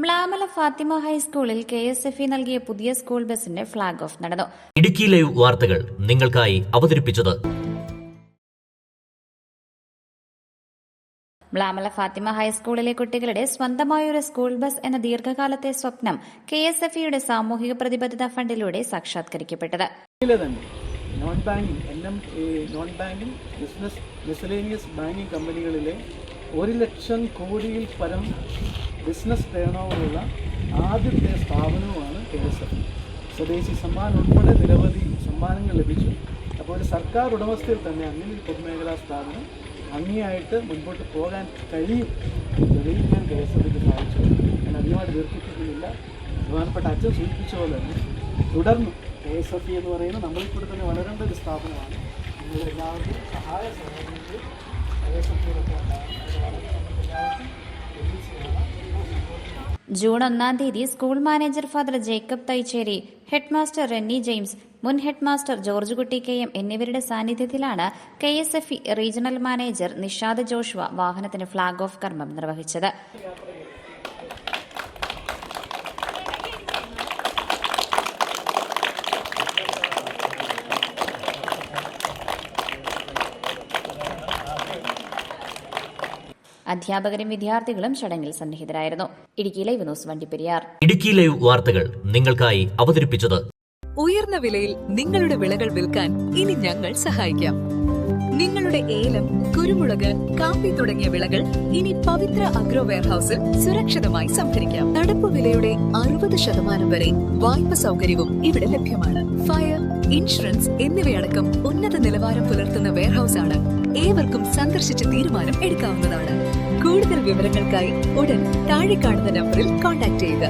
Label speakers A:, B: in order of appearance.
A: മ്ലാമല ഫാത്തിമ ഹൈസ്കൂളിൽ KSFE നൽകിയ പുതിയ സ്കൂൾ ബസിന്റെ ഫ്ളാഗ് ഓഫ് നടന്നു.
B: ഇടുക്കി ലൈവ് വാർത്തകൾ നിങ്ങൾക്കായി അവതരിപ്പിച്ചത്
A: മ്ലാമല ഫാത്തിമ ഹൈസ്കൂളിലെ കുട്ടികളുടെ സ്വന്തമായൊരു സ്കൂൾ ബസ് എന്ന ദീർഘകാലത്തെ സ്വപ്നം KSFEയുടെ സാമൂഹിക പ്രതിബദ്ധത ഫണ്ടിലൂടെ സാക്ഷാത്കരിക്കപ്പെട്ടത്.
C: Non banking business miscellaneous banking കമ്പനികളിലെ 1 ലക്ഷം കോടിയിൽ പരം ബിസിനസ് ടേണോവറുള്ള ആദ്യത്തെ സ്ഥാപനവുമാണ് KSFE. സ്വദേശി സമ്മാൻ ഉൾപ്പെടെ നിരവധി സമ്മാനങ്ങൾ ലഭിച്ചു. അപ്പോൾ ഒരു സർക്കാർ ഉടമസ്ഥയിൽ തന്നെ അങ്ങനെ ഒരു പൊതുമേഖലാ സ്ഥാപനം ഭംഗിയായിട്ട് മുൻപോട്ട് പോകാൻ കഴിയും തെളിയിക്കാൻ KSFEക്ക് സാധിച്ചു. ഞാൻ അധികമായിട്ട് ദീർഘിപ്പിക്കുന്നില്ല. പ്രധാനപ്പെട്ട അച്ഛൻ സൂചിപ്പിച്ച പോലെ തന്നെ തുടർന്ന് KSFE എന്ന് പറയുന്നത് നമ്മളിൽ കൂടെ തന്നെ വളരേണ്ട ഒരു സ്ഥാപനമാണ്. നിങ്ങളെല്ലാവർക്കും സഹായ സഹകരണത്തിൽ KSFEയിലൊക്കെ
A: ജൂൺ 1-ാം തീയതി school manager father Jacob Thaicherry, head master Renny James, മുൻ ഹെഡ് മാസ്റ്റർ ജോർജ് കുട്ടി KM എന്നിവരുടെ സാന്നിധ്യത്തിലാണ് KSFE regional manager Nishad Joshua വാഹനത്തിന് ഫ്ളാഗ് ഓഫ് കർമ്മം നിർവഹിച്ചത്. അധ്യാപകരും വിദ്യാർത്ഥികളും ചടങ്ങിൽ സന്നിഹിതരായിരുന്നു. Idukki live news Vandiperiyar.
B: Idukki live വാർത്തകൾ നിങ്ങൾക്കായി അവതരിപ്പിച്ചത്
D: ഉയർന്ന വിലയിൽ നിങ്ങളുടെ വിളകൾ വിൽക്കാൻ ഇനി ഞങ്ങൾ സഹായിക്കാം. നിങ്ങളുടെ ഏലം, കുരുമുളക്, കാപ്പി തുടങ്ങിയ വിളകൾ ഇനി പവിത്ര അഗ്രോ വെയർഹൌസിൽ സുരക്ഷിതമായി സംഭരിക്കാം. നടപ്പു വിലയുടെ 60% വരെ വായ്പ സൗകര്യവും ഇവിടെ ലഭ്യമാണ്. ഫയർ, ഇൻഷുറൻസ് എന്നിവയടക്കം ഉന്നത നിലവാരം പുലർത്തുന്ന വെയർഹൌസ് ആണ്. ഏവർക്കും സന്ദർശിച്ച് തീരുമാനം എടുക്കാവുന്നതാണ്. കൂടുതൽ വിവരങ്ങൾക്കായി ഉടൻ താഴെ കാണുന്ന നമ്പറിൽ കോൺടാക്ട് ചെയ്യുക.